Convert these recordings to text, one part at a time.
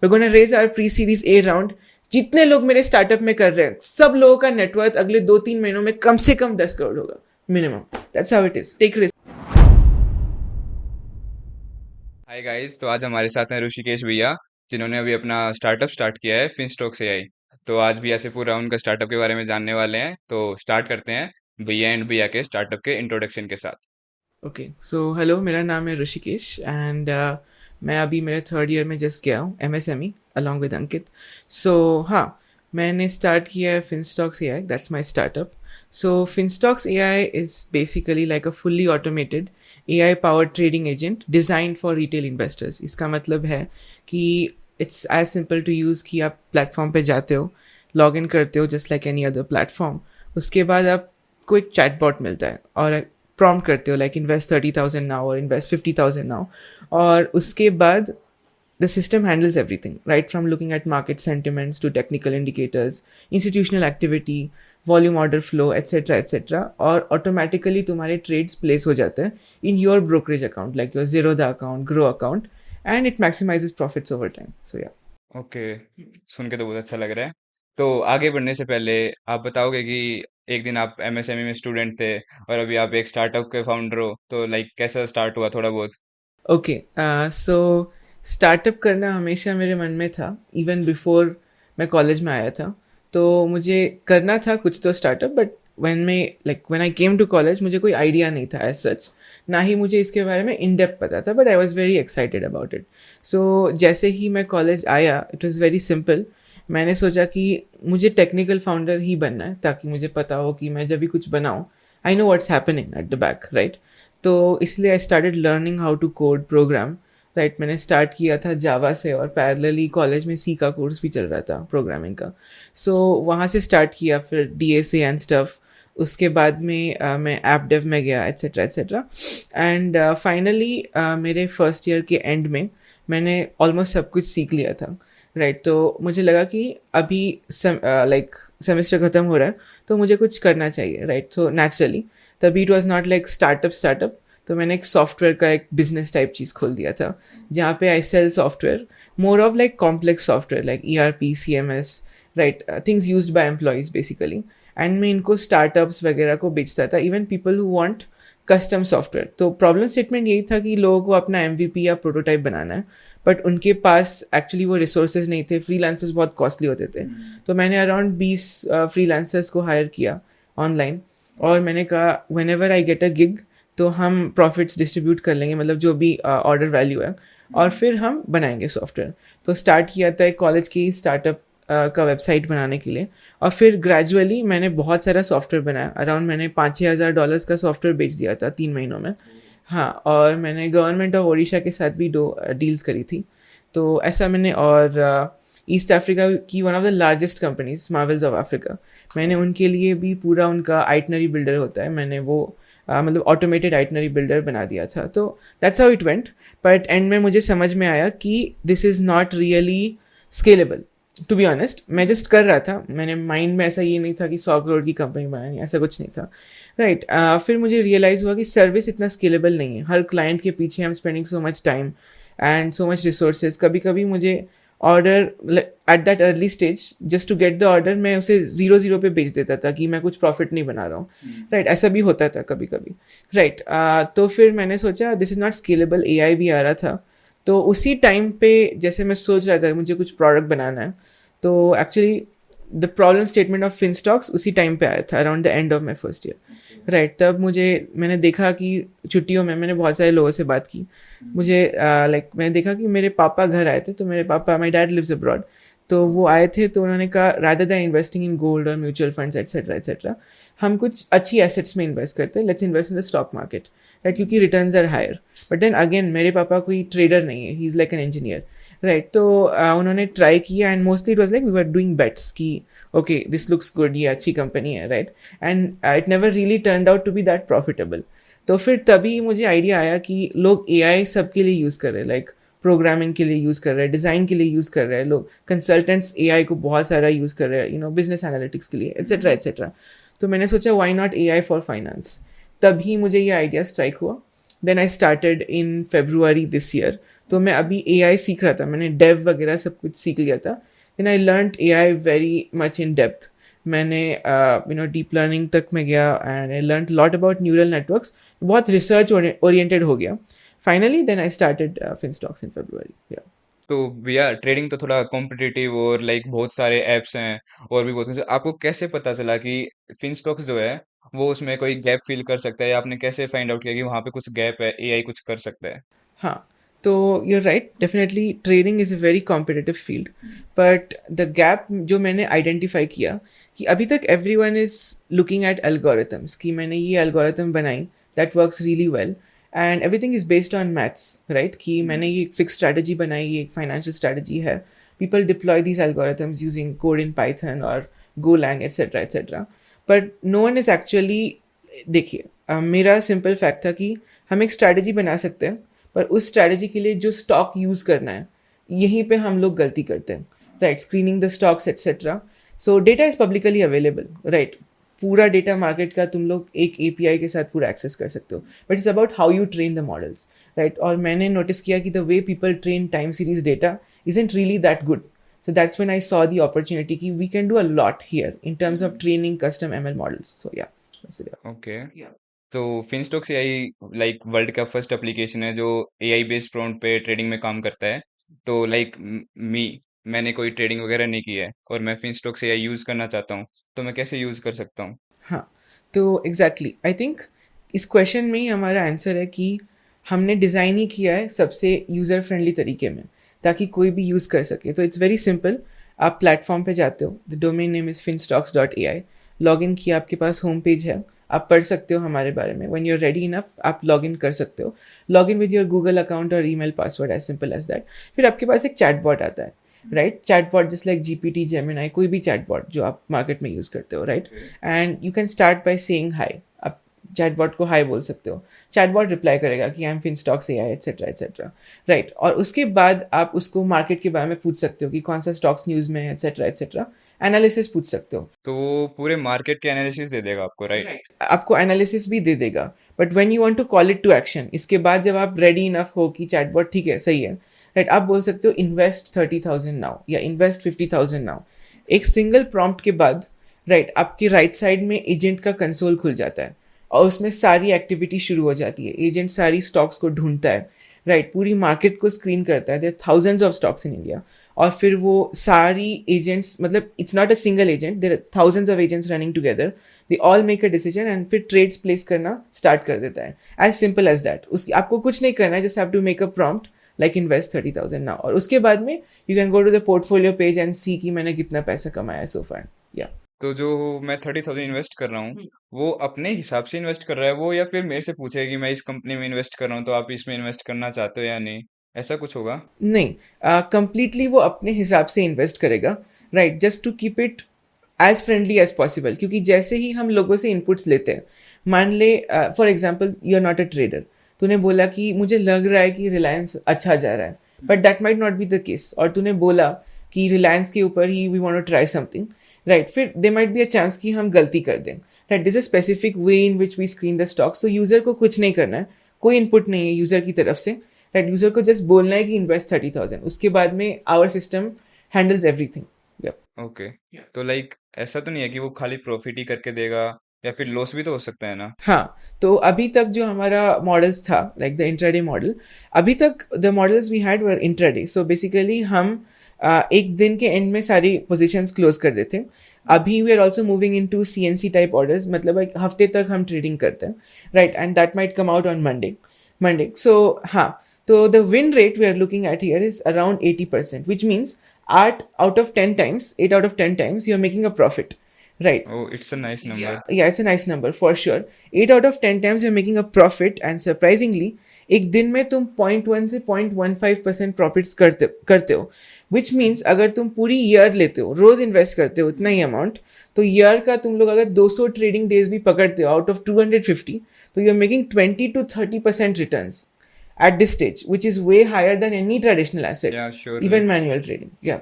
we're going to raise our pre-series A round. जितने लोग मेरे स्टार्टअप में कर रहे हैं सब लोगों का नेटवर्थ अगले 2-3 महीनों में कम से कम 10 करोड़ होगा minimum. That's how it is. Take risk. Hi guys, तो आज हमारे साथ हैं ऋषिकेश भैया, जिन्होंने अभी अपना स्टार्टअप स्टार्ट किया है फिनस्टॉक्स एआई. तो आज भी ऐसे पूरा उनका स्टार्टअप के बारे में जानने वाले हैं. तो स्टार्ट करते हैं भैया एंड भैया के स्टार्टअप के इंट्रोडक्शन के साथ. ओके, सो हेलो, मेरा नाम है ऋषिकेश एंड मैं अभी मेरे 3rd ईयर में जस्ट गया हूँ MSME along with Ankit. So हाँ, मैंने स्टार्ट किया है Finstocks AI. That's my startup. So Finstocks AI is basically like a fully automated AI powered trading agent design for retail investors. इसका मतलब है कि it's as simple to use कि आप प्लेटफॉर्म पे जाते हो, लॉग इन करते हो just like any other platform. उसके बाद आपको एक चैटबॉट मिलता है और प्रॉम्प्ट करते हो लाइक इन्वेस्ट 30,000 नाउ और इन्वेस्ट 50,000 नाउ. और उसके बाद the system handles everything, right from looking at market sentiments to technical indicators, institutional activity, volume order flow, etc etc. और automatically तुम्हारे trades place हो जाते हैं in your brokerage account like your Zerodha account, Grow account, and it maximizes profits over time. So yeah. Okay, सुन के तो बहुत अच्छा लग रहा है. तो आगे बढ़ने से पहले आप बताओगे कि एक दिन आप एमएसएमई में स्टूडेंट थे और अभी आप एक स्टार्टअप के फाउंडर हो, तो लाइक कैसा स्टार्ट हुआ थोड़ा बहुत. ओके, सो स्टार्टअप करना हमेशा मेरे मन में था इवन बिफोर मैं कॉलेज में आया था. तो मुझे करना था कुछ तो startup, but when I came to college मुझे कोई आइडिया नहीं था एज सच. ना ही मुझे इसके बारे में इन डेप्थ पता था, but I was very excited about it. So जैसे ही मैं कॉलेज आया इट वॉज़ वेरी सिंपल. मैंने सोचा कि मुझे टेक्निकल फाउंडर ही बनना है ताकि मुझे पता हो कि मैं जब भी कुछ बनाऊँ I know what's happening at the back, right. तो इसलिए I started learning how to code program, right. मैंने स्टार्ट किया था जावा से और पैरेलली कॉलेज में सी का कोर्स भी चल रहा था प्रोग्रामिंग का. सो वहाँ से स्टार्ट किया, फिर DSA एंड स्टफ. उसके बाद में मैं ऐप डेव में गया एट्सेट्रा एट्सेट्रा. एंड फाइनली मेरे फर्स्ट ईयर के एंड में मैंने ऑलमोस्ट सब कुछ सीख लिया था, राइट. तो मुझे लगा कि अभी लाइक सेमेस्टर ख़त्म हो रहा है तो मुझे कुछ करना चाहिए, राइट. सो नेचुरली तभी it was not like startup. तो मैंने एक सॉफ्टवेयर का एक बिजनेस टाइप चीज़ खोल दिया था जहाँ पे I sell software, more of like complex software like ERP, CMS, right, things used by employees basically. And मैं इनको स्टार्टअप्स वगैरह को बेचता था, even people who want custom software. तो प्रॉब्लम स्टेटमेंट यही था कि लोगों को अपना MVP या प्रोटोटाइप बनाना है, बट उनके पास एक्चुअली वो रिसोर्सेज नहीं थे. फ्रीलांसर्स बहुत कॉस्टली होते थे. तो मैंने अराउंड 20 फ्रीलांसर्स को हायर किया ऑनलाइन और मैंने कहा when ever I get a gig तो हम प्रॉफिट्स डिस्ट्रीब्यूट कर लेंगे, मतलब जो भी ऑर्डर वैल्यू है, और फिर हम बनाएंगे सॉफ्टवेयर. तो स्टार्ट किया था एक कॉलेज की स्टार्टअप का वेबसाइट बनाने के लिए. और फिर ग्रेजुअली मैंने बहुत सारा सॉफ्टवेयर बनाया. अराउंड मैंने $5,000-6,000 का सॉफ्टवेयर बेच दिया था 3 महीनों में. हाँ, और मैंने गवर्नमेंट ऑफ ओडिशा के साथ भी 2 डील्स करी थी. तो ऐसा मैंने, और ईस्ट अफ्रीका की one of the largest companies Marvels of Africa, मैंने उनके लिए भी पूरा उनका आइटनरी बिल्डर होता है, मैंने वो मतलब ऑटोमेटेड आइटनरी बिल्डर बना दिया था. तो that's how it went. But end में मुझे समझ में आया कि this is not really scalable. To be honest, मैं जस्ट कर रहा था, मैंने माइंड में ऐसा ये नहीं था कि 100 करोड़ की कंपनी बनानी, ऐसा कुछ नहीं था, राइट. फिर मुझे रियलाइज़ हुआ कि सर्विस इतना स्केलेबल नहीं है. हर क्लाइंट के पीछे हम spending so much time and so much resources. कभी कभी मुझे order at that early stage just to get the order मैं उसे 0-0 पे बेच देता था कि मैं कुछ प्रॉफिट नहीं बना रहा हूँ, राइट. ऐसा भी होता था कभी कभी, राइट. तो फिर मैंने सोचा this is not scalable. AI भी आ रहा था. तो उसी टाइम पे जैसे मैं सोच रहा था मुझे कुछ प्रोडक्ट बनाना है, तो actually the problem statement of Finstocks उसी टाइम पे आया था, around the end of my first year, right. तब मैंने देखा कि छुट्टियों में मैंने बहुत सारे लोगों से बात की. मुझे लाइक मैंने देखा कि मेरे पापा घर आए थे. तो मेरे पापा, माई डैड लिव्स अब्रॉड, तो वो आए थे. तो उन्होंने कहा rather than investing in gold और म्यूचुअल फंड्स एट्सेट्रा एट्सेट्रा, हम कुछ अच्छी एसेट्स में इन्वेस्ट करते हैं. Let's invest in the stock market, right, क्योंकि returns are higher. But then again मेरे पापा कोई ट्रेडर नहीं है, he is like an engineer, right. तो उन्होंने ट्राई किया and mostly it was like we were doing bets कि ओके दिस लुक्स गुड, ये अच्छी कंपनी है, right. And it never really turned out to be that profitable. तो फिर तभी मुझे आइडिया आया कि लोग AI सबके लिए यूज़ कर रहे हैं, लाइक प्रोग्रामिंग के लिए यूज़ कर रहे हैं, डिज़ाइन के लिए यूज़ कर रहे हैं लोग, कंसल्टेंट्स AI को बहुत सारा यूज़ कर रहे हैं, बिजनेस एनालिटिक्स के लिए एट्सेट्रा एट्सेट्रा. तो मैंने सोचा why not AI for finance. तभी मुझे ये आइडिया स्ट्राइक हुआ. Then I started in February this year तो मैं अभी AI सीख रहा था, मैंने डेव वगैरह सब कुछ सीख लिया था. Then I learned AI very much in depth. मैंने डीप लर्निंग तक में गया and I learn lot about neural networks. बहुत रिसर्च ओरिएंटेड हो गया. Finally then I started Finstocks in February. तो भैया ट्रेडिंग तो थोड़ा कॉम्पिटिटिव और लाइक बहुत सारे एप्स हैं और भी बहुत कुछ, आपको कैसे पता चला कि फिनस्टॉक्स जो है वो उसमें कोई गैप फील कर सकता है, या आपने कैसे फाइंड आउट किया कि वहां पे कुछ गैप है, एआई कुछ कर सकता है? हाँ, तो you're right, definitely trading is a very competitive field. But the gap जो मैंने आइडेंटिफाई किया कि अभी तक everyone is looking at algorithms, कि मैंने ये एल्गोरिथम बनाई that works really well and everything is based on maths, right. कि मैंने ये फिक्स स्ट्रैटेजी बनाई, ये एक फाइनेंशियल स्ट्रैटेजी है. People deploy these algorithms using code in Python or Golang, etc., etc. But no one is actually, देखिए, मेरा simple fact था कि हम एक स्ट्रैटेजी बना सकते हैं, पर उस स्ट्रैटेजी के लिए जो स्टॉक यूज़ करना है, यहीं पे हम लोग गलती करते हैं, right. Screening the stocks etcetera. So data is publicly available, right. पूरा डेटा मार्केट का तुम लोग एक API के साथ पूरा एक्सेस कर सकते हो, but it's about how you train the models, right. और मैंने नोटिस किया कि the way people train time series data isn't really that good. So that's when I saw the opportunity कि we can do a lot here in terms of training custom ML models. So yeah, that's it. Okay. Yeah. तो फिनस्टॉक्स AI like world का first application है जो AI based prompt पे trading में काम करता है. तो लाइक मी मैंने कोई ट्रेडिंग वगैरह नहीं की है और मैं फिनस्टॉक्स एआई यूज करना चाहता हूँ, तो मैं कैसे यूज कर सकता हूँ? हाँ, तो एग्जैक्टली आई थिंक इस क्वेश्चन में ही हमारा आंसर है कि हमने डिज़ाइन ही किया है सबसे यूज़र फ्रेंडली तरीके में, ताकि कोई भी यूज़ कर सके. तो इट्स वेरी सिंपल. आप प्लेटफॉर्म पे जाते हो, the domain name is finstocks.ai. Log in किया, आपके पास होम पेज है, आप पढ़ सकते हो हमारे बारे में. When you are ready enough आप लॉग इन कर सकते हो. Log in with your Google account और email password, as simple as that. फिर आपके पास एक चैटबॉट आता है, right. Chatbot just like GPT, Gemini, कोई भी चैटबॉट जो आप मार्केट में यूज़ करते हो, right. And you can start by saying hi. आप चैटबॉट को हाई बोल सकते हो. चैटबॉट रिप्लाई करेगा कि I am Finstocks AI, etcetera etcetera, right. और उसके बाद आप उसको मार्केट के बारे में पूछ सकते हो कि कौन सा स्टॉक्स न्यूज़ में है, एक्सेट्रा एक्सेट्रा. एनालिसिस पूछ सकते हो. तो वो पूरे मार्केट के एनालिसिस दे देगा आपको, राइट? राइट, आपको एनालिसिस भी दे देगा. But when you want to call it to action, इसके बाद जब आप रेडी इनफ हो कि चैटबॉट ठीक है, सही है, राइट, आप बोल सकते हो इन्वेस्ट 30,000 नाउ या इन्वेस्ट 50,000 नाउ. एक सिंगल प्रॉम्प्ट के बाद, राइट, आपके राइट साइड में एजेंट का कंसोल खुल जाता है और उसमें सारी एक्टिविटी शुरू हो जाती है. एजेंट सारी स्टॉक्स को ढूंढता है, राइट, पूरी मार्केट को स्क्रीन करता है. There thousands of stocks in India. और फिर वो सारी एजेंट्स, मतलब it's not a single agent, there are thousands of agents running together. They all make a decision and फिर ट्रेड्स प्लेस करना स्टार्ट कर देता है. As simple as that. उसकी आपको कुछ नहीं करना है, just have to make a prompt like invest 30,000 now. और उसके बाद में you can go to the portfolio page and सी कि मैंने कितना पैसा कमाया है सो फार. या तो जो मैं 30,000 इन्वेस्ट कर रहा हूँ वो अपने हिसाब से इन्वेस्ट कर रहा है वो, या फिर मेरे से पूछेगा कि मैं इस कंपनी में इन्वेस्ट कर रहा हूँ तो आप इसमें इन्वेस्ट करना चाहते हो या नहीं, ऐसा कुछ होगा? नहीं, कंप्लीटली वो अपने हिसाब से इन्वेस्ट करेगा, right. Just to keep it as friendly as possible, क्योंकि जैसे ही हम लोगों से इनपुट्स लेते हैं, मान ले for example you are not a trader, तूने बोला कि मुझे लग रहा है कि रिलायंस अच्छा जा रहा है, but that might not be the case. और तूने बोला कि रिलायंस के ऊपर ही we want to try something, right. फिर there might be a chance कि हम गलती कर दें, right. This a specific way in which we screen the stocks. तो यूजर को कुछ नहीं करना है, कोई इनपुट नहीं है यूजर की तरफ से, राइट. यूजर को जस्ट बोलना है कि इन्वेस्ट 30,000. उसके बाद में our system handles everything. Okay. तो लाइक ऐसा तो नहीं है कि वो खाली प्रॉफिट ही करके देगा, या फिर लॉस भी तो हो सकता है ना? हाँ, तो अभी तक जो हमारा मॉडल्स था, लाइक द इंट्राडे मॉडल, अभी तक the models we had were intraday. So basically हम एक दिन के एंड में सारी पोजीशंस क्लोज कर देते हैं. अभी we are also moving into CNC type orders, मतलब एक हफ्ते तक हम ट्रेडिंग करते हैं, right. And that might come out on Monday. So हाँ, तो the win rate we are looking at here is around 80%, which means 8 out of 10 times, 8 out of 10 times you are making a profit, right. Oh, it's a nice number. Yeah, it's a nice number for sure. 8 out of 10 times you're making a profit, and surprisingly एक दिन में तुम 0.1 से 0.15% profits करते हो. Which means अगर तुम पूरी ईयर लेते हो, रोज इन्वेस्ट करते हो उतना ही अमाउंट, तो ईयर का तुम लोग अगर 200 ट्रेडिंग डेज भी पकड़ते हो आउट ऑफ 250, तो you are making 20 to 30% returns at this stage, which is way higher than any traditional asset, या sure. even manual trading. Yeah.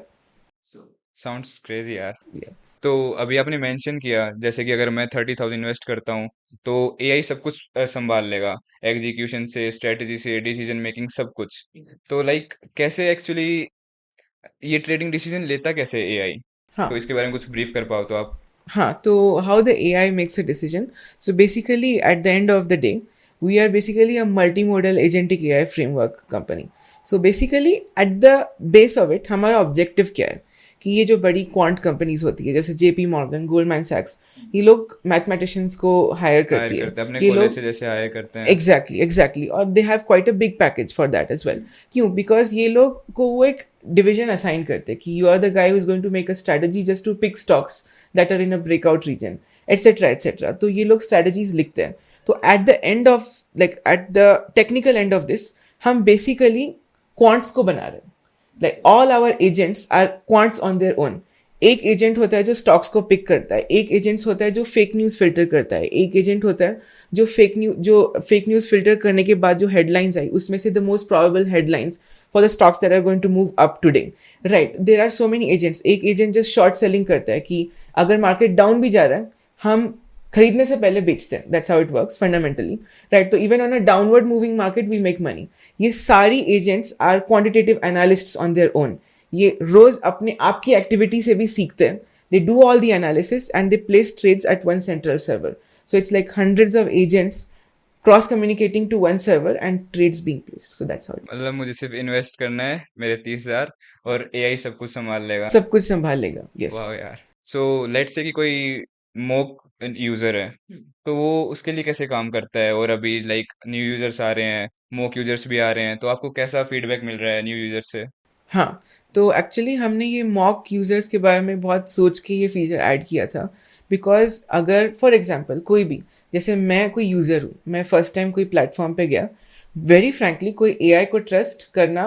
Sounds crazy यार. Yeah. तो अभी आपने मेंशन किया जैसे कि अगर मैं 30,000 इन्वेस्ट करता हूँ तो एआई सब कुछ संभाल लेगा, एग्जीक्यूशन से, स्ट्रेटजी से, डिसीजन मेकिंग सब कुछ। तो लाइक कैसे एक्चुअली ये ट्रेडिंग डिसीजन लेता कैसे एआई? तो हाँ इसके बारे में कुछ ब्रीफ कर पाओ तो आप। हाँ तो how the AI makes a decision. So basically at the end of the day we are basically a multimodal agentic AI framework company. So basically at the base of it हमारा objective क्या है कि ये जो बड़ी quant companies होती है जैसे जेपी मॉर्गन, गोल्डमैन सैक्स, ये लोग मैथमेटिशियंस को हायर हायर करती है। करते हैं अपने ये कॉलेज लोग से, जैसे हायर करते हैं। एग्जैक्टली और they have quite a big package for that as well. क्यों? बिकॉज ये लोग को वो एक डिवीजन असाइन करते हैं कि you are the guy who is going to make a strategy just to pick stocks that are in a breakout region etcetera etcetera. तो ये लोग स्ट्रेटजीज लिखते हैं। तो at the end of like at the technical end of this हम basically quants को बना रहे हैं। Like all our agents are quants on their own. एक एजेंट होता है जो स्टॉक्स को पिक करता है, एक एजेंट होता है जो फेक न्यूज फिल्टर करता है, एक एजेंट होता है जो फेक न्यूज फिल्टर करने के बाद जो हेडलाइंस आई उसमें से the most probable headlines for the stocks that are going to move up today. Right, there are so many agents. एक एजेंट जस्ट शॉर्ट सेलिंग करता है कि अगर मार्केट डाउन भी जा रहा है हम खरीदने से पहले बेचते हैं। That's how it works fundamentally. Right, तो even on a downward moving market we make money. ये सारी agents are quantitative analysts on their own. ये रोज अपने आपकी एक्टिविटी से भी सीखते हैं। They do all the analysis and they place trades at one central server. So it's like hundreds of agents cross communicating to one server and trades being placed. So that's how it. मतलब मुझे सिर्फ invest करना है मेरे 30,000 और AI सब कुछ संभाल लेगा। सब कुछ संभाल लेगा। यस। वाह यार। सो लेट्स से कि कोई मोक यूजर है, तो वो उसके लिए कैसे काम करता है? और अभी लाइक न्यू यूजर्स आ रहे हैं, मोक यूजर्स भी आ रहे हैं, तो आपको कैसा फीडबैक मिल रहा है न्यू यूजर से? हाँ, तो एक्चुअली हमने ये मॉक यूजर्स के बारे में बहुत सोच के ये फीचर ऐड किया था। बिकॉज अगर फॉर एग्जांपल कोई भी, जैसे मैं कोई यूज़र हूँ, मैं फर्स्ट टाइम कोई प्लेटफॉर्म पे गया, वेरी फ्रैंकली कोई एआई को ट्रस्ट करना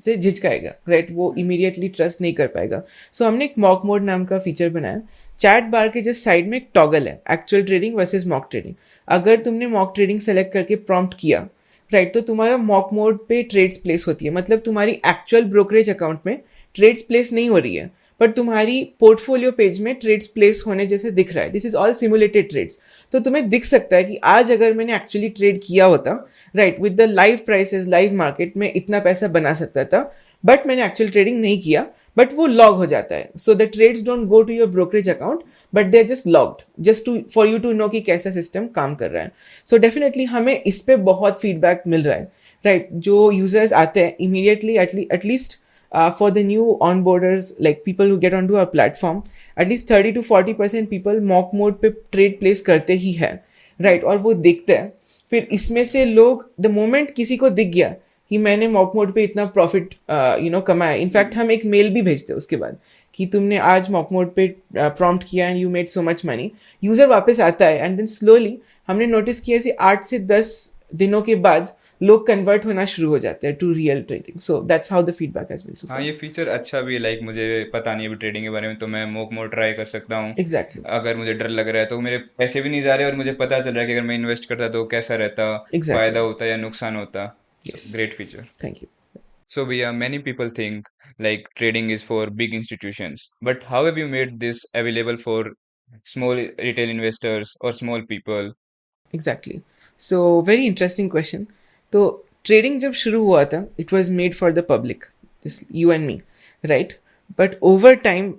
से झिझकाएगा। राइट, वो इमीडिएटली ट्रस्ट नहीं कर पाएगा। सो हमने एक मॉक मोड नाम का फीचर बनाया। चैट बार के जस्ट साइड में एक टॉगल है, actual trading versus mock trading. अगर तुमने मॉक ट्रेडिंग सेलेक्ट करके प्रॉम्प्ट किया, राइट, तो तुम्हारा मॉक मोड पे ट्रेड्स प्लेस होती है। मतलब तुम्हारी एक्चुअल ब्रोकरेज अकाउंट में ट्रेड्स प्लेस नहीं हो रही है, पर तुम्हारी पोर्टफोलियो पेज में ट्रेड्स प्लेस होने जैसे दिख रहा है। This is all simulated trades. तो तुम्हें दिख सकता है कि आज अगर मैंने एक्चुअली ट्रेड किया होता, right, with the live prices, live market में इतना पैसा बना सकता था, बट मैंने एक्चुअल ट्रेडिंग नहीं किया, बट वो लॉग हो जाता है। So the trades don't go to your brokerage account, but they are just logged, just to for you to know कि कैसा सिस्टम काम कर रहा है। सो डेफिनेटली हमें इस पे बहुत फीडबैक मिल रहा है। राइट, जो यूजर्स आते हैं immediately, at least for the new onboarders, like people who get onto our platform, at least 30 to 40% people mock mode पे trade place करते ही है। राइट, और वो देखते हैं। फिर इसमें से लोग द मोमेंट किसी को दिख गया कि मैंने मॉक मोड पे इतना प्रॉफिट कमाया, इनफैक्ट हम एक मेल भी भेजते हैं उसके बाद कि तुमने आज मॉक मोड पे प्रॉम्प्ट किया and you made so much money. User वापस आता है एंड देन स्लोली हमने नोटिस किया कि 8 से 10 दिनों के बाद लोग कन्वर्ट होना शुरू हो जाते हैं to real trading. So that's how the feedback has been so हाँ, फार। ये फीचर अच्छा भी है। लाइक मुझे पता नहीं है अभी ट्रेडिंग के बारे में, तो मैं मोक मोड ट्राई कर सकता हूँ। एग्जैक्टली अगर मुझे डर लग रहा है तो मेरे पैसे भी नहीं जा रहे और मुझे पता चल रहा है कि अगर मैं इन्वेस्ट करता तो कैसा रहता, फायदा एग्जैक्टली। होता या नुकसान होता। Yes, great feature. Thank you. So Bhaiya, many people think like trading is for big institutions, but how have you made this available for small retail investors or small people? Exactly, so very interesting question. तो trading जब शुरू हुआ था it was made for the public, you and me, right, but over time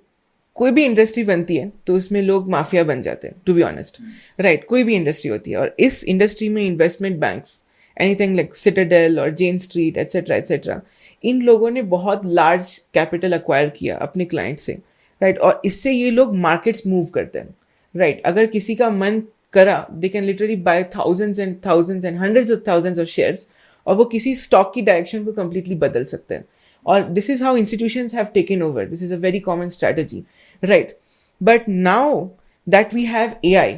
कोई भी industry बनती है तो उसमें लोग माफिया बन जाते हैं, टू बी ऑनेस्ट। राइट, कोई भी इंडस्ट्री होती है और इस इंडस्ट्री में investment banks, anything like Citadel और जेन स्ट्रीट एटसेट्रा, इन लोगों ने बहुत लार्ज कैपिटल अक्वायर किया अपने क्लाइंट से। राइट, और इससे ये लोग मार्केट्स मूव करते हैं। राइट, अगर किसी का मन करा, they can literally buy thousands and hundreds of thousands of shares, और वो किसी स्टॉक की डायरेक्शन को कंप्लीटली बदल सकते हैं। और this is how institutions have taken over. This is a very common strategy. Right, but now that we have AI,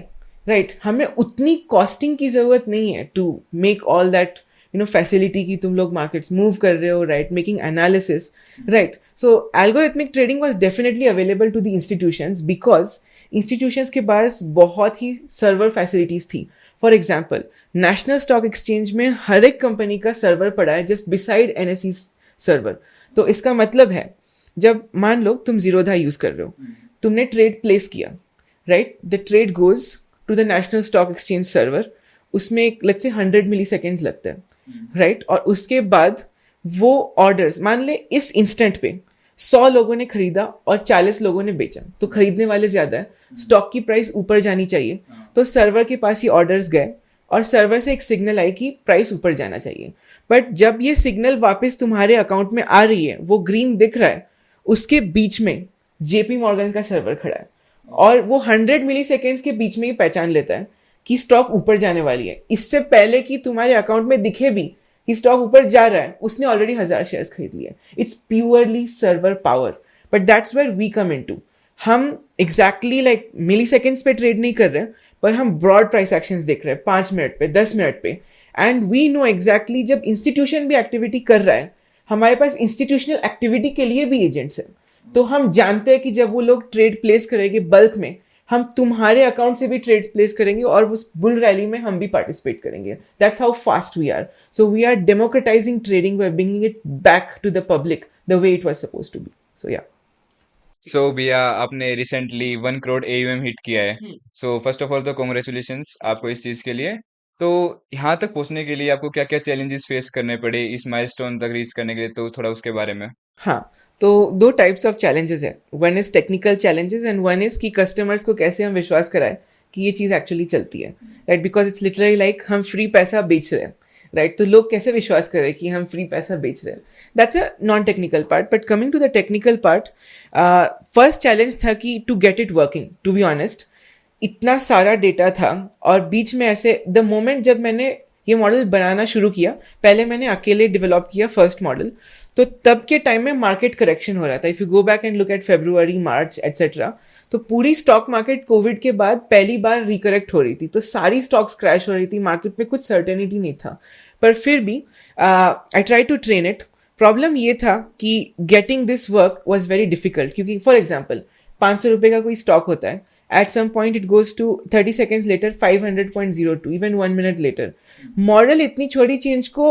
right, हमें उतनी कॉस्टिंग की जरूरत नहीं है to make all that facility की तुम लोग मार्केट्स मूव कर रहे हो, right, making analysis. Right, so algorithmic trading was definitely available to the institutions because institutions के पास बहुत ही सर्वर फैसिलिटीज थी। For example, national stock exchange में हर एक कंपनी का सर्वर पड़ा है जस्ट बिसाइड एनएसई सर्वर। तो इसका मतलब है, जब मान लो तुम जीरोधा यूज कर रहे हो, तुमने ट्रेड प्लेस किया, right, the trade goes to the national stock exchange server, उसमें लेट्स से 100 मिली सेकेंड्स लगता है, राइट, और उसके बाद वो ऑर्डर्स, मान ले इस इंस्टेंट पे 100 लोगों ने खरीदा और 40 लोगों ने बेचा, तो खरीदने वाले ज्यादा है, स्टॉक की प्राइस ऊपर जानी चाहिए, तो सर्वर के पास ये ऑर्डर्स गए और सर्वर से एक सिग्नल आई कि प्राइस ऊपर जाना चाहिए। बट जब ये सिग्नल वापस तुम्हारे अकाउंट में आ रही है, वो ग्रीन दिख रहा है, उसके बीच में जेपी मॉर्गन का सर्वर खड़ा है और वो 100 मिली सेकेंड्स के बीच में ही पहचान लेता है कि स्टॉक ऊपर जाने वाली है। इससे पहले कि तुम्हारे अकाउंट में दिखे भी कि स्टॉक ऊपर जा रहा है, उसने ऑलरेडी 1000 शेयर्स खरीद लिए। It's purely server power, but that's where we come into. हम एग्जैक्टली लाइक मिली सेकेंड्स पे ट्रेड नहीं कर रहे हैं, पर हम ब्रॉड प्राइस एक्शंस देख रहे हैं 5 मिनट पे, 10 मिनट पे, एंड वी नो एग्जैक्टली जब इंस्टीट्यूशन भी एक्टिविटी कर रहा है, हमारे पास इंस्टीट्यूशनल एक्टिविटी के लिए भी एजेंट्स हैं, तो हम जानते हैं कि जब वो लोग ट्रेड प्लेस करेंगे बल्क में, हम तुम्हारे अकाउंट से भी ट्रेड प्लेस करेंगे और उस बुल रैली में हम भी पार्टिसिपेट करेंगे। That's how fast we are. So we are democratising trading by bringing it back to the public the way it was supposed to be. So yeah. So भैया, आपने recently 1 crore AUM hit किया है। So first of all तो congratulations आपको इस चीज़ के लिए। तो यहाँ तक पहुँचने के लिए आपको क्या क्या चैलेंजेस फेस करने पड़े इस माइलस्टोन तक रीच करने के लिए, तो थोड़ा उसके बारे में। हाँ, तो दो टाइप्स ऑफ चैलेंजेस है, one is technical challenges and one is कि कस्टमर्स को कैसे हम विश्वास कराएं कि ये चीज़ एक्चुअली चलती है, right, because it's literally like हम फ्री पैसा बेच रहे हैं, राइट, तो लोग कैसे विश्वास करें कि हम फ्री पैसा बेच रहे हैं। That's a non technical part, but coming to the technical part, first challenge था कि to get it working, to be honest, इतना सारा डेटा था और बीच में ऐसे द मोमेंट जब मैंने ये मॉडल बनाना शुरू किया, पहले मैंने अकेले डेवलप किया फर्स्ट मॉडल, तो तब के टाइम में मार्केट करेक्शन हो रहा था। If you go back and look at February, March etcetera, तो पूरी स्टॉक मार्केट कोविड के बाद पहली बार रिकरेक्ट हो रही थी, तो सारी स्टॉक्स क्रैश हो रही थी, मार्केट में कुछ सर्टेनिटी नहीं था, पर फिर भी I try to train it. Problem ये था कि getting this work was very difficult, क्योंकि फॉर एग्जाम्पल 500 रुपये का कोई स्टॉक होता है, at some point it goes to 30 seconds later 500.02, even 1 minute later। Model इतनी छोटी चेंज को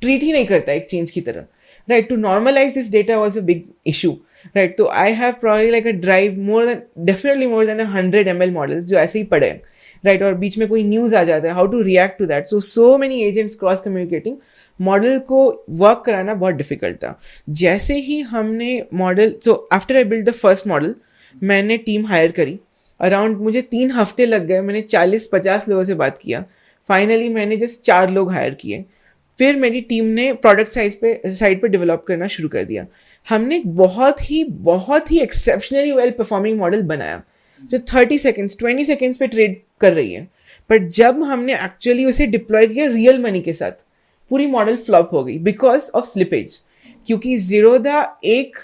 ट्रीट ही नहीं करता एक चेंज की तरह, right? To normalize this data was a big issue, right? So I have probably like a drive definitely more than 100 ml models जो ऐसे ही पड़े हैं, right? और बीच में कोई न्यूज आ जाता है, how to react to that, so many agents cross communicating, model को वर्क कराना बहुत डिफिकल्ट था। जैसे ही हमने model, so after I built the first model, मैंने टीम हायर करी, अराउंड मुझे 3 हफ्ते लग गए, मैंने 40-50 लोगों से बात किया, फाइनली मैंने जस्ट 4 लोग हायर किए, फिर मेरी टीम ने प्रोडक्ट साइड पे डेवलप करना शुरू कर दिया। हमने बहुत ही एक्सेप्शनली वेल परफॉर्मिंग मॉडल बनाया जो 30 सेकेंड्स 20 सेकेंड्स पे ट्रेड कर रही है, पर जब हमने एक्चुअली उसे डिप्लॉय किया रियल मनी के साथ, पूरी मॉडल फ्लॉप हो गई बिकॉज ऑफ स्लिपेज। क्योंकि जीरोधा एक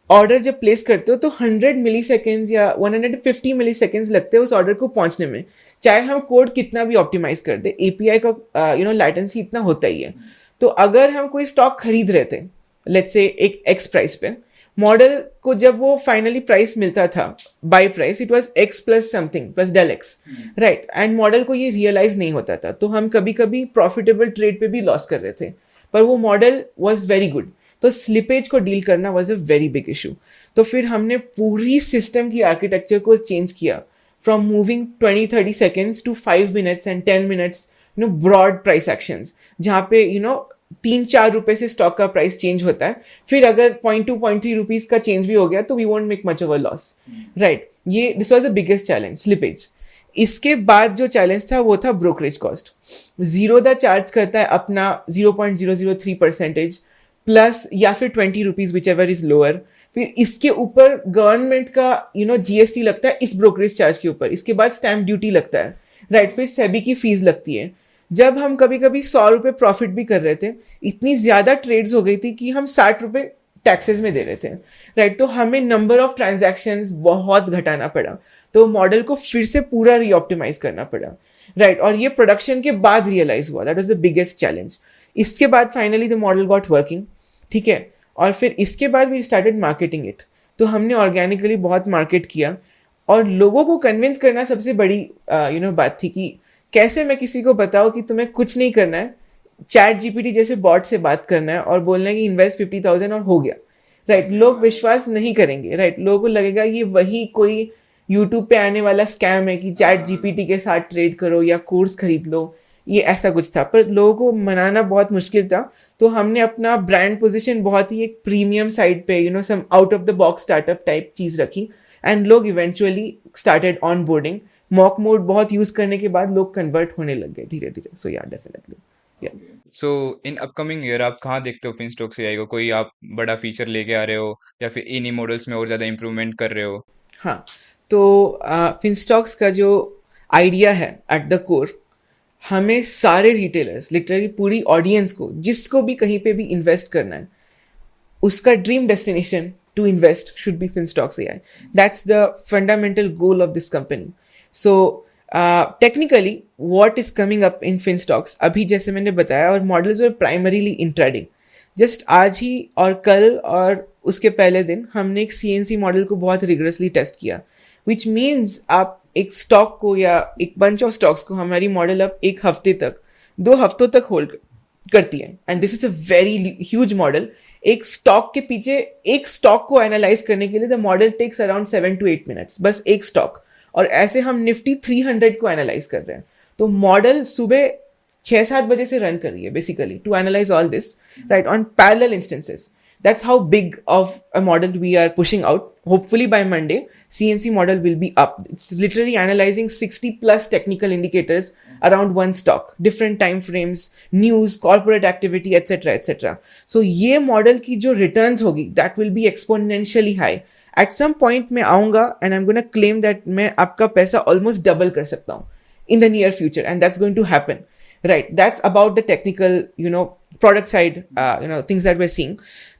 ऑर्डर जब प्लेस करते हो तो 100 मिली सेकेंड्स या 150 मिली सेकेंड्स लगते हैं उस ऑर्डर को पहुंचने में, चाहे हम कोड कितना भी ऑप्टिमाइज कर दे, एपीआई का लैटेंसी इतना होता ही है। तो अगर हम कोई स्टॉक खरीद रहे थे लेट्स से एक एक्स प्राइस पे, मॉडल को जब वो फाइनली प्राइस मिलता था buy price, it was x plus something plus del x, right, and model को ये रियलाइज नहीं होता था, तो हम कभी कभी प्रॉफिटेबल ट्रेड पे भी लॉस कर रहे थे, पर वो मॉडल वॉज वेरी गुड। तो स्लिपेज को डील करना was a very big issue. तो फिर हमने पूरी सिस्टम की आर्किटेक्चर को चेंज किया, from moving 20-30 seconds to 5 minutes and 10 minutes, broad price actions, जहाँ पे 3-4 रुपए से स्टॉक का प्राइस चेंज होता है, फिर अगर 0.2-0.3 रुपीज का चेंज भी हो गया तो we won't make much of a loss, right. ये this was the biggest challenge, slippage. इसके बाद जो चैलेंज था वो था ब्रोकरेज कॉस्ट। जीरोधा चार्ज करता है अपना 0.003% प्लस या फिर 20 rupees which ever is lower, फिर इसके ऊपर गवर्नमेंट का जीएसटी लगता है इस ब्रोकरेज चार्ज के ऊपर, इसके बाद स्टैम्प ड्यूटी लगता है, राइट, फिर सेबी की फीस लगती है। जब हम कभी कभी 100 रुपए प्रॉफिट भी कर रहे थे, इतनी ज्यादा ट्रेड्स हो गई थी कि हम 60 रुपए टैक्सेस में दे रहे थे, राइट, तो हमें नंबर ऑफ ट्रांजैक्शंस बहुत घटाना पड़ा, तो मॉडल को फिर से पूरा रीऑप्टिमाइज करना पड़ा, राइट, और ये प्रोडक्शन के बाद रियलाइज हुआ, that was the biggest challenge. इसके बाद finally the model got working, ठीक है, और फिर इसके बाद वी स्टार्टेड मार्केटिंग इट। तो हमने ऑर्गेनिकली बहुत मार्केट किया और लोगों को कन्विंस करना सबसे बड़ी बात थी कि कैसे मैं किसी को बताऊं कि तुम्हें कुछ नहीं करना है, चैट जीपीटी जैसे बॉट से बात करना है और बोलना है कि इन्वेस्ट 50,000 और हो गया, राइट, लोग विश्वास नहीं करेंगे, राइट, लोगों को लगेगा ये वही कोई यूट्यूब पे आने वाला स्कैम है कि चैट जीपीटी के साथ ट्रेड करो या कोर्स खरीद लो, ये ऐसा कुछ था, पर लोगों को मनाना बहुत मुश्किल था। तो हमने अपना ब्रांड पोजीशन बहुत ही एक प्रीमियम साइड पे, some out of the box startup type चीज रखी, एंड लोग eventually started onboarding. Mock mode बहुत यूज करने के बाद लोग कन्वर्ट होने लग गए धीरे धीरे। सो या डेफिनेटली, या। सो इन अपकमिंग ईयर आप कहाँ देखते हो फिनस्टॉक्स एआई को? कोई आप बड़ा फीचर लेके आ रहे हो या फिर इन्हीं मॉडल्स में और ज्यादा इंप्रूवमेंट कर रहे हो? हाँ, तो फिनस्टॉक्स का जो आइडिया है एट द कोर, हमें सारे रिटेलर्स, लिटरली पूरी ऑडियंस को, जिसको भी कहीं पे भी इन्वेस्ट करना है, उसका dream destination to invest should be Finstocks AI. That's the fundamental goal of this company. So technically what is coming up in Finstocks, अभी जैसे मैंने बताया, और models were primarily intraday. Just आज ही और कल और उसके पहले दिन हमने एक सीएनसी मॉडल को बहुत रिगरसली टेस्ट किया, विच मीन्स आप एक स्टॉक को या एक बंच ऑफ स्टॉक्स को हमारी मॉडल अब एक हफ्ते तक, 2 हफ्तों तक होल्ड करती है, and this is a very huge model. एक स्टॉक के पीछे, एक स्टॉक को एनालाइज करने के लिए the model takes around 7 to 8 minutes, बस एक स्टॉक। और ऐसे हम निफ्टी 300 को एनालाइज कर रहे हैं। तो मॉडल सुबह 6-7 बजे से रन कर रही है basically to analyse all this, right, on parallel instances. That's how big of a model we are pushing out. Hopefully by Monday, CNC model will be up. It's literally analyzing 60 plus technical indicators around one stock, different time frames, news, corporate activity, etc., etc. So ये model की जो returns होगी, that will be exponentially high. At some point मैं आऊँगा and I'm going to claim that मैं आपका पैसा almost double कर सकता हूँ in the near future, and that's going to happen. Right, that's about the technical, product side, things that we're seeing.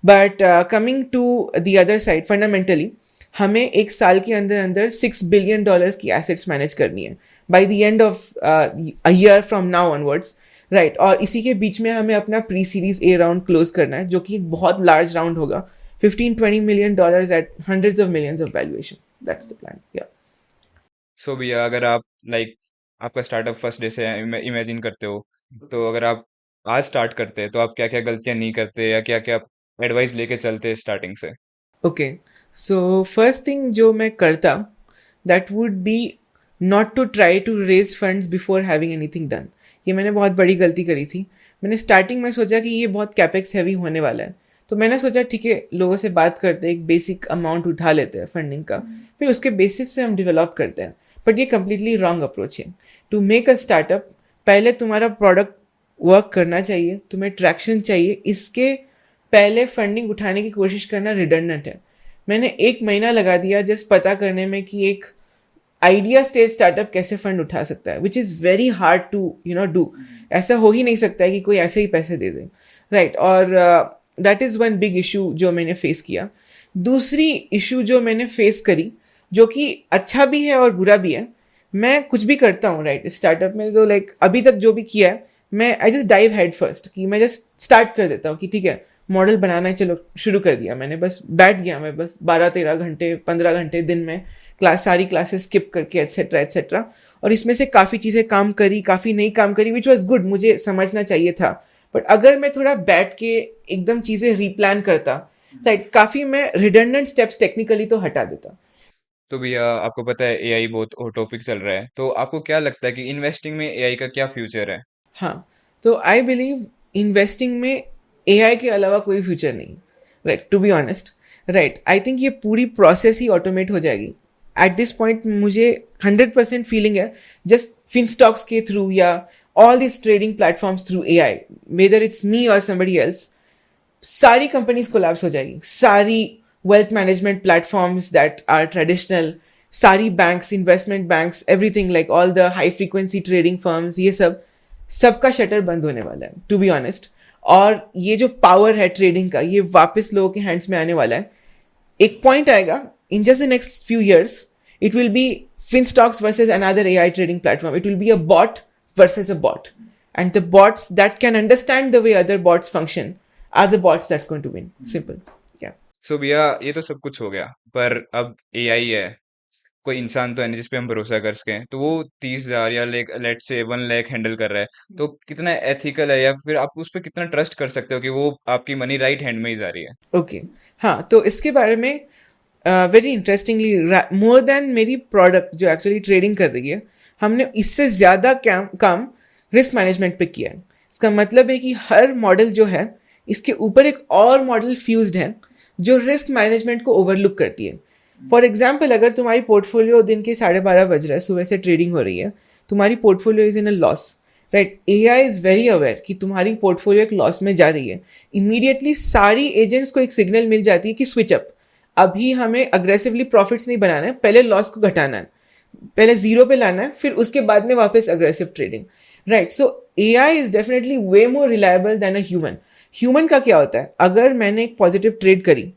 But coming to the other side, fundamentally, हमें एक साल के अंदर अंदर $6 billion की assets manage करनी है by the end of a year from now onwards, right? और इसी के बीच में हमें अपना pre series A round close करना है, जो कि एक बहुत लार्ज राउंड होगा, $15-20 million at hundreds of millions of valuation. That's the plan. Yeah. सो भैया, अगर आप लाइक आपका स्टार्टअप फर्स्ट डे से इमेजिन करते हो, तो अगर आप आज स्टार्ट करते तो आप क्या क्या गलतियां नहीं करते या क्या क्या एडवाइस लेके चलते स्टार्टिंग से? ओके, सो फर्स्ट थिंग जो मैं करता, that would be not to try to raise funds before having anything done. ये मैंने बहुत बड़ी गलती करी थी। मैंने स्टार्टिंग में सोचा कि ये बहुत कैपेक्स हैवी होने वाला है, तो मैंने सोचा ठीक है, लोगों से बात करते हैं, एक बेसिक अमाउंट उठा लेते हैं फंडिंग का, फिर उसके बेसिस पे हम डेवलप करते हैं। बट ये कंप्लीटली रॉन्ग अप्रोच है टू मेक अ स्टार्टअप। पहले तुम्हारा प्रोडक्ट वर्क करना चाहिए, तुम्हें ट्रैक्शन चाहिए, इसके पहले फंडिंग उठाने की कोशिश करना रिडंडेंट है। मैंने 1 महीना लगा दिया जस्ट पता करने में कि एक आइडिया स्टेज स्टार्टअप कैसे फंड उठा सकता है, which is very hard to do. ऐसा हो ही नहीं सकता है कि कोई ऐसे ही पैसे दे दे, राइट। और that is one big issue जो मैंने फेस किया। दूसरी इशू जो मैंने फेस करी, जो कि अच्छा भी है और बुरा भी है, मैं कुछ भी करता हूँ राइट स्टार्टअप में, तो लाइक अभी तक जो भी किया है, मैं I just dive head first, कि मैं जस्ट स्टार्ट कर देता हूँ कि ठीक है मॉडल बनाना है, चलो शुरू कर दिया मैंने, बस बैठ गया मैं, बस 12-13 घंटे 15 घंटे दिन में सारी क्लासेस स्किप करके एट्सेट्रा एट्सेट्रा। और इसमें से काफ़ी चीज़ें काम करी, काफ़ी नहीं काम करी, विच वॉज गुड, मुझे समझना चाहिए था। बट अगर मैं थोड़ा बैठ के एकदम चीज़ें रीप्लान करता, राइट, काफ़ी मैं रिडंडेंट स्टेप्स टेक्निकली तो हटा देता। तो भैया, आपको पता है एआई बहुत हॉट टॉपिक चल रहा है, तो आपको क्या लगता है कि इन्वेस्टिंग में एआई का क्या फ्यूचर है? हाँ, तो आई बिलीव इन्वेस्टिंग में एआई के अलावा कोई फ्यूचर नहीं, right, to be honest, right. I think ये पूरी प्रोसेस ही ऑटोमेट हो जाएगी एट दिस पॉइंट। मुझे 100% फीलिंग है, जस्ट फिनस्टॉक्स के थ्रू या all this trading platforms through AI, whether it's me or somebody else, सारी कंपनीज कोलैप्स हो जाएगी, सारी wealth management platforms that are traditional, सारी banks, investment banks, everything, like all the high frequency trading firms, ये सबका shutter बंद होने वाला है, टू बी ऑनेस्ट। और ये जो पावर है ट्रेडिंग का, ये वापस लोगों के हैंड्स में आने वाला है। एक पॉइंट आएगा in just the next few years, it will be Finstocks versus another AI trading platform, it will be a bot versus a bot, and the bots that can understand the way other bots function are the bots that's going to win. Simple. Yeah. सो भैया, ये तो सब कुछ हो गया, पर अब AI है, कोई इंसान तो है नहीं जिस पे हम भरोसा कर सकें, तो वो 30,000 या लेट से 1 लाख हैंडल कर रहा है, तो कितना एथिकल है, या फिर आप उस पर कितना ट्रस्ट कर सकते हो कि वो आपकी मनी राइट हैंड में ही जा रही है? ओके, हाँ, तो इसके बारे में वेरी इंटरेस्टिंगली, मोर देन मेरी प्रोडक्ट जो एक्चुअली ट्रेडिंग कर रही है, हमने इससे ज़्यादा काम रिस्क मैनेजमेंट पे किया है। इसका मतलब है कि हर मॉडल जो है, इसके ऊपर एक और मॉडल फ्यूज्ड है जो रिस्क मैनेजमेंट को ओवरलुक करती है। फॉर एग्जाम्पल, अगर तुम्हारी पोर्टफोलियो दिन के 12:30 बज रहा है, सुबह से ट्रेडिंग हो रही है, तुम्हारी portfolio is in a loss, right? AI is very aware कि तुम्हारी पोर्टफोलियो एक लॉस में जा रही है। इमीडिएटली सारी एजेंट्स को एक सिग्नल मिल जाती है कि स्विच अप, अभी हमें अग्रेसिवली प्रॉफिट्स नहीं बनाना है, पहले लॉस को घटाना है, पहले जीरो पे लाना है, फिर उसके बाद में वापस aggressive trading, right? So AI is definitely way more reliable then a human. Human का क्या होता है, अगर मैंने एक पॉजिटिव ट्रेड करी,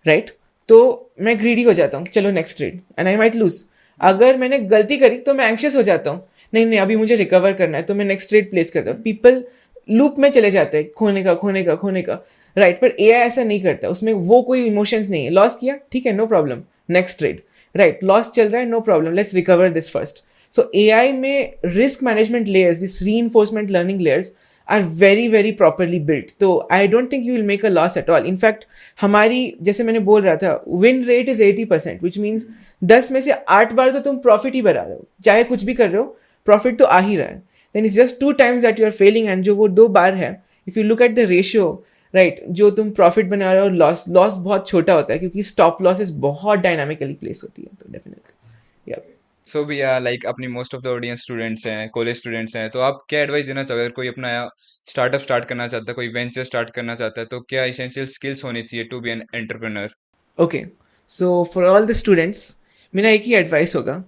राइट, तो मैं ग्रीडी हो जाता हूँ, चलो next trade, and I might lose. अगर मैंने गलती करी तो मैं एंक्शियस हो जाता हूँ, नहीं नहीं अभी मुझे रिकवर करना है, तो मैं नेक्स्ट ट्रेड प्लेस करता हूँ। पीपल लूप में चले जाते हैं, खोने का खोने का खोने का, राइट? पर एआई ऐसा नहीं करता, उसमें वो कोई इमोशंस नहीं है। लॉस किया, ठीक है, no problem, next trade, right? Loss चल रहा है, no problem, let's recover this first. So AI में risk management layers, this reinforcement learning layers are very very properly built. तो I don't think you will make a loss at all. In fact हमारी, जैसे मैंने बोल रहा था, win rate is 80%, which means 10 में से 8 बार तो तुम प्रॉफिट ही बना रहे हो, चाहे कुछ भी कर रहे हो, प्रॉफिट तो आ ही रहा है। Then it's just 2 times that you are failing, and जो वो 2 बार है, if you look at the ratio, right, जो तुम प्रॉफिट बना रहे हो, लॉस बहुत छोटा होता है, क्योंकि स्टॉप लॉसेस बहुत डायनामिकली प्लेस होती है। तो डेफिनेटली या सो भैया, लाइक अपनी most of the audience students हैं, कॉलेज स्टूडेंट्स हैं, तो आप क्या एडवाइस देना चाहोगे? अगर कोई अपना स्टार्टअप स्टार्ट करना चाहता है, कोई वेंचर स्टार्ट करना चाहता है, तो क्या इसेंशियल स्किल्स होनी चाहिए to be an entrepreneur? Okay, so for all the students मेरा एक ही एडवाइस होगा,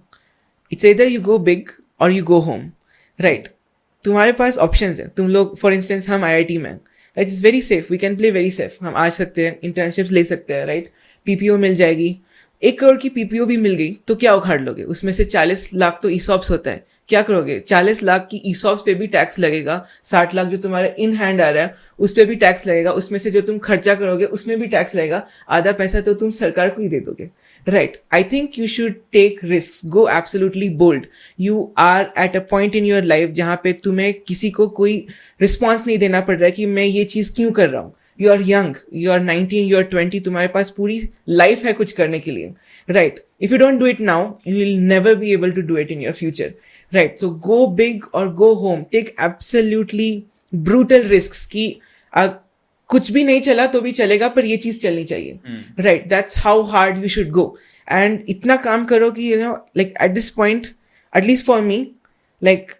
it's either you go big और यू गो होम, राइट? तुम्हारे पास ऑप्शंस है। तुम लोग, फॉर इंस्टेंस, हम आईआईटी में, right, it's very safe, we can play very safe, हम आ सकते हैं, इंटर्नशिप्स ले सकते हैं, राइट? पीपीओ मिल जाएगी, 1 करोड़ की पीपीओ भी मिल गई तो क्या उखाड़ लोगे? उसमें से 40 लाख तो ईसॉप्स होता है, क्या करोगे? 40 लाख की ईसॉप्स पे भी टैक्स लगेगा, 60 लाख जो तुम्हारा इन हैंड आ रहा है उस पे भी टैक्स लगेगा, उसमें से जो तुम खर्चा करोगे उसमें भी टैक्स लगेगा, आधा पैसा तो तुम सरकार को ही दे दोगे, right? I think you should take risk, go absolutely bold. You are at a point in your life जहां पे तुम्हें किसी को कोई रिस्पॉन्स नहीं देना पड़ रहा है कि मैं ये चीज क्यों कर रहा हूँ। You are young, you are 19, you are 20, तुम्हारे पास पूरी लाइफ है कुछ करने के लिए, right? If you don't do it now, you will never be able to do it in your future, right? So go big or go home, take absolutely brutal risk कि कुछ भी नहीं चला तो भी चलेगा, पर ये चीज चलनी चाहिए, right? That's how hard you should go. And इतना काम करो कि, you know, like at this point, at least for me, like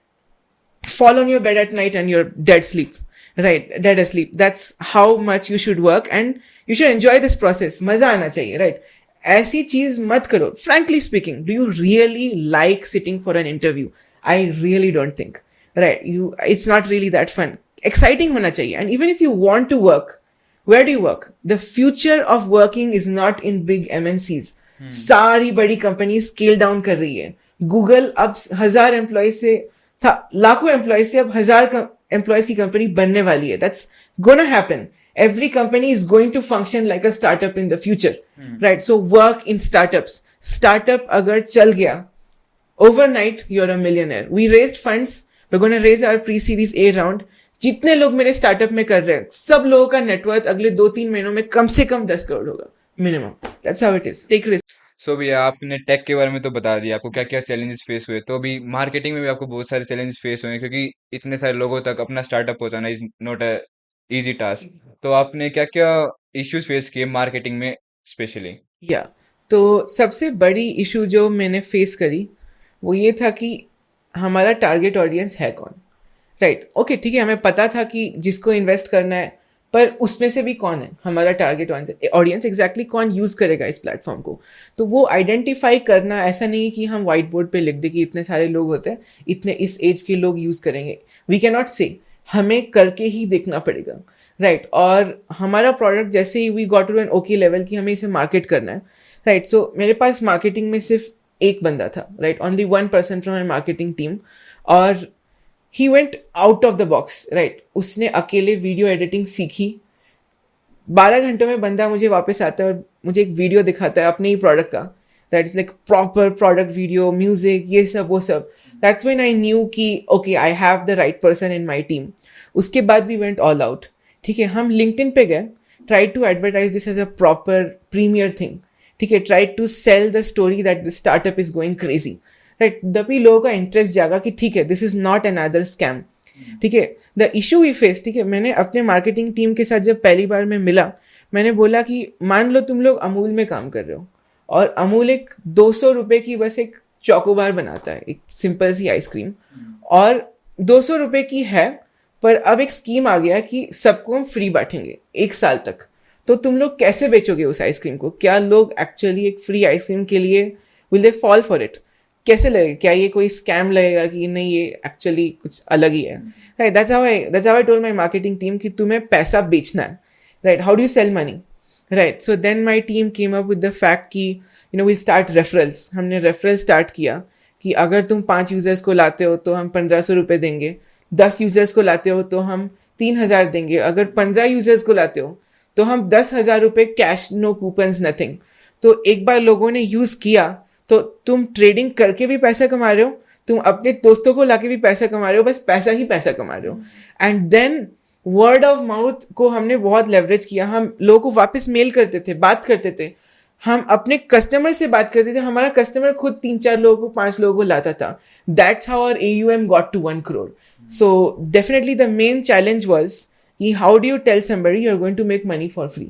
fall on your bed at night and you're dead sleep, right? Dead asleep. That's how much you should work, and you should enjoy this process. मजा आना चाहिए, right? ऐसी चीज मत करो। Frankly speaking, do you really like sitting for an interview? I really don't think, right? It's not really that fun. Exciting होना चाहिए. And even if you want to work, where do you work? The future of working is not in big MNCs. सारी बड़ी company scale down कर रही है। Google अब 1000 employ से था, लाखों एम्प्लॉय से अब 1000 एम्प्लॉयज की कंपनी बनने वाली है। That's gonna happen. Every company is going to function like a startup in the future, right? So work in startups. Startup अगर चल गया, overnight you're a millionaire. We raised funds. We're going to raise our pre-series A round. जितने लोग मेरे startup में कर रहे हैं, सब लोगों का नेटवर्थ अगले 2-3 महीनों में कम से कम 10 करोड़ होगा minimum. That's how it is. Take risk. सो भैया, आपने टेक के बारे में तो बता दिया, आपको क्या क्या चैलेंजेस फेस हुए, तो अभी मार्केटिंग में भी आपको बहुत सारे चैलेंजेस फेस हुए हैं, क्योंकि इतने सारे लोगों तक अपना स्टार्टअप पहुंचाना is not a easy task. तो आपने क्या क्या इश्यूज फेस किए मार्केटिंग में स्पेशली? या तो सबसे बड़ी इशू जो मैंने फेस करी वो ये था कि हमारा टारगेट ऑडियंस है कौन, राइट? ओके, ठीक है, हमें पता था कि जिसको इन्वेस्ट करना है, पर उसमें से भी कौन है हमारा टारगेट ऑडियंस, एग्जैक्टली कौन यूज करेगा इस प्लेटफॉर्म को। तो वो आइडेंटिफाई करना, ऐसा नहीं कि हम व्हाइट बोर्ड पे लिख दे कि इतने सारे लोग होते हैं, इतने इस एज के लोग यूज करेंगे। वी कैन नॉट से, हमें करके ही देखना पड़ेगा, राइट? और हमारा प्रोडक्ट जैसे ही we got to an okay level कि हमें इसे मार्केट करना है, राइट? सो मेरे पास मार्केटिंग में सिर्फ एक बंदा था, right? Only 1% from my marketing team, और he went out of the box, right? उसने अकेले वीडियो एडिटिंग सीखी। 12 घंटों में बंदा मुझे वापस आता है और मुझे एक वीडियो दिखाता है अपने ही प्रोडक्ट का, that is like proper product video, music, ये सब वो सब. That's when I knew कि okay, I have the right person in my team. उसके बाद we went all out. ठीक है, हम LinkedIn पे गए, tried to advertise this as a proper premier thing. ठीक है, tried to sell the story that the startup is going crazy. Right, तभी लोगों का इंटरेस्ट जागा कि ठीक है, this is not another scam. ठीक है, द इशू वी फेस, ठीक है, मैंने अपने मार्केटिंग टीम के साथ जब पहली बार मैं मिला, मैंने बोला कि मान लो तुम लोग अमूल में काम कर रहे हो और अमूल एक 200 रुपए की बस एक चोकोबार बनाता है, एक सिंपल सी आइसक्रीम, और 200 रुपए की है, पर अब एक स्कीम आ गया कि सबको हम फ्री बांटेंगे 1 साल तक. तो तुम लोग कैसे बेचोगे उस आइसक्रीम को? क्या लोग एक्चुअली एक फ्री आइसक्रीम के लिए will they fall for it? कैसे लगेगा? क्या ये कोई स्कैम लगेगा कि नहीं, ये एक्चुअली कुछ अलग ही है? Right, that's how I told my marketing team कि तुम्हें पैसा बेचना है. Right, how do you sell money? Right, so then my team came up with the fact कि वी स्टार्ट रेफरल्स. हमने रेफरल स्टार्ट किया कि अगर तुम 5 यूजर्स को लाते हो तो हम 1500 रुपये देंगे, 10 यूजर्स को लाते हो तो हम 3000 देंगे, अगर 15 यूजर्स को लाते हो तो हम 10,000 रुपये कैश, नो कूपन्स, नथिंग. तो एक बार लोगों ने यूज किया तो तुम ट्रेडिंग करके भी पैसा कमा रहे हो, तुम अपने दोस्तों को लाके भी पैसा कमा रहे हो, बस पैसा ही पैसा कमा रहे हो. And then word of mouth को हमने बहुत लेवरेज किया. हम लोगों को वापस मेल करते थे, बात करते थे, हम अपने कस्टमर से बात करते थे. हमारा कस्टमर खुद 3-4 लोगों को, 5 लोगों को लाता था. That's how our AUM got to 1 crore. So definitely the main challenge was कि how do you tell somebody you are going to make money for free.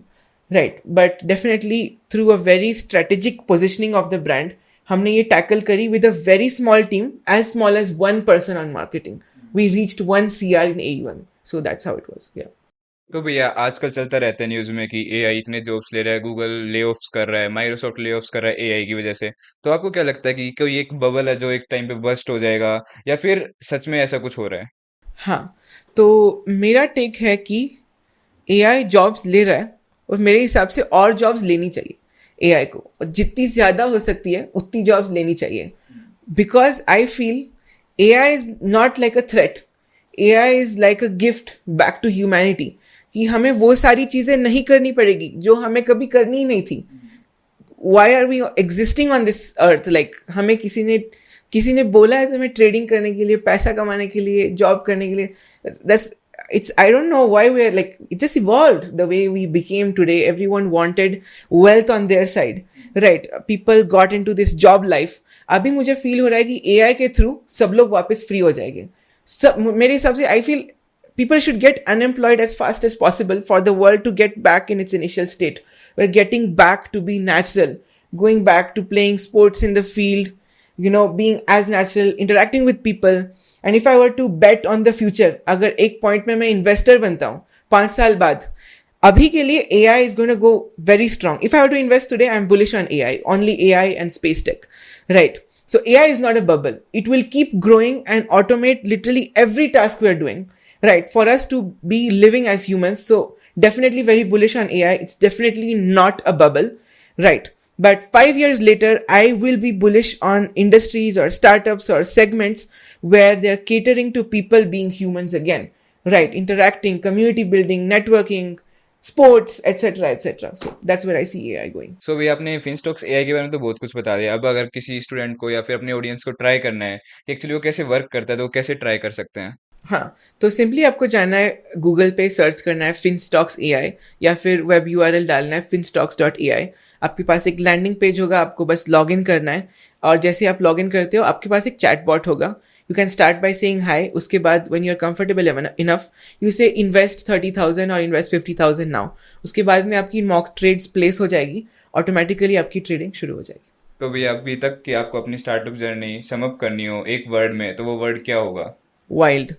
Right, but definitely through a very strategic positioning of the brand हमने ये tackle करी with a very small team, as small as 1 person on marketing. We reached 1 CR in AUM. So that's how it was. या तो भैया आजकल चलता रहता है न्यूज में कि एआई इतने जॉब्स ले रहा है, गूगल ले ऑफ्स कर रहा है, माइक्रोसॉफ्ट ले ऑफ्स कर रहा है एआई की वजह से. तो आपको क्या लगता है कि कोई एक बबल है जो एक टाइम पे बस्ट हो जाएगा, या फिर सच में ऐसा कुछ हो रहा है? हाँ, तो मेरा टेक है कि AI जॉब्स ले रहा है और मेरे हिसाब से और जॉब्स लेनी चाहिए AI को, और जितनी ज़्यादा हो सकती है उतनी जॉब्स लेनी चाहिए. Because I feel AI is not like a threat, AI is like a gift back to humanity. कि हमें वो सारी चीज़ें नहीं करनी पड़ेगी जो हमें कभी करनी ही नहीं थी. Why are we existing on this earth? Like हमें किसी ने बोला है तुम्हें ट्रेडिंग करने के लिए, पैसा कमाने के लिए, जॉब करने के लिए. That's I don't know why we're like, it just evolved the way we became today. Everyone wanted wealth on their side, right? People got into this job life. अभी मुझे फील हो रहा है कि AI के थ्रू सब लोग वापस फ्री हो जाएंगे. सब मेरे हिसाब से I feel people should get unemployed as fast as possible for the world to get back in its initial state. We're getting back to be natural, going back to playing sports in the field, being as natural, interacting with people. And if I were to bet on the future, अगर एक point में मैं investor बनता हूँ 5 साल बाद, अभी के लिए AI is going to go very strong. If I were to invest today, I'm bullish on AI, only AI and space tech, right? So AI is not a bubble. It will keep growing and automate literally every task we're doing, right? For us to be living as humans. So definitely very bullish on AI. It's definitely not a bubble, right? But 5 years later, I will be bullish on industries or startups or segments where they're catering to people being humans again, right? Interacting, community building, networking, sports, etc., etc. So that's where I see AI going. सो भैया आपने फिनस्टॉक्स AI के बारे में तो बहुत कुछ बता दिया. अब अगर किसी स्टूडेंट को या फिर अपने ऑडियंस को ट्राई करना है कि एक्चुअली वो कैसे वर्क करता है, तो वो कैसे ट्राई कर सकते हैं? हाँ, तो सिंपली आपको जाना है, गूगल पे सर्च करना है फिनस्टॉक्स AI, या फिर वेब URL डालना है finstocks.ai. आपके पास एक लैंडिंग पेज होगा, आपको बस लॉग इन करना है, और जैसे आप लॉग इन करते हो आपके पास एक चैट बॉट होगा. You can start by saying hi. उसके बाद when you are comfortable enough, you say invest 30,000 और इन्वेस्ट 50,000 नाउ. उसके बाद में आपकी मॉक ट्रेड्स प्लेस हो जाएगी, ऑटोमेटिकली आपकी ट्रेडिंग शुरू हो जाएगी. तो भैया अभी तक कि आपको अपनी स्टार्टअप जर्नी सम अप करनी हो एक वर्ड में, तो वो वर्ड क्या होगा? वाइल्ड.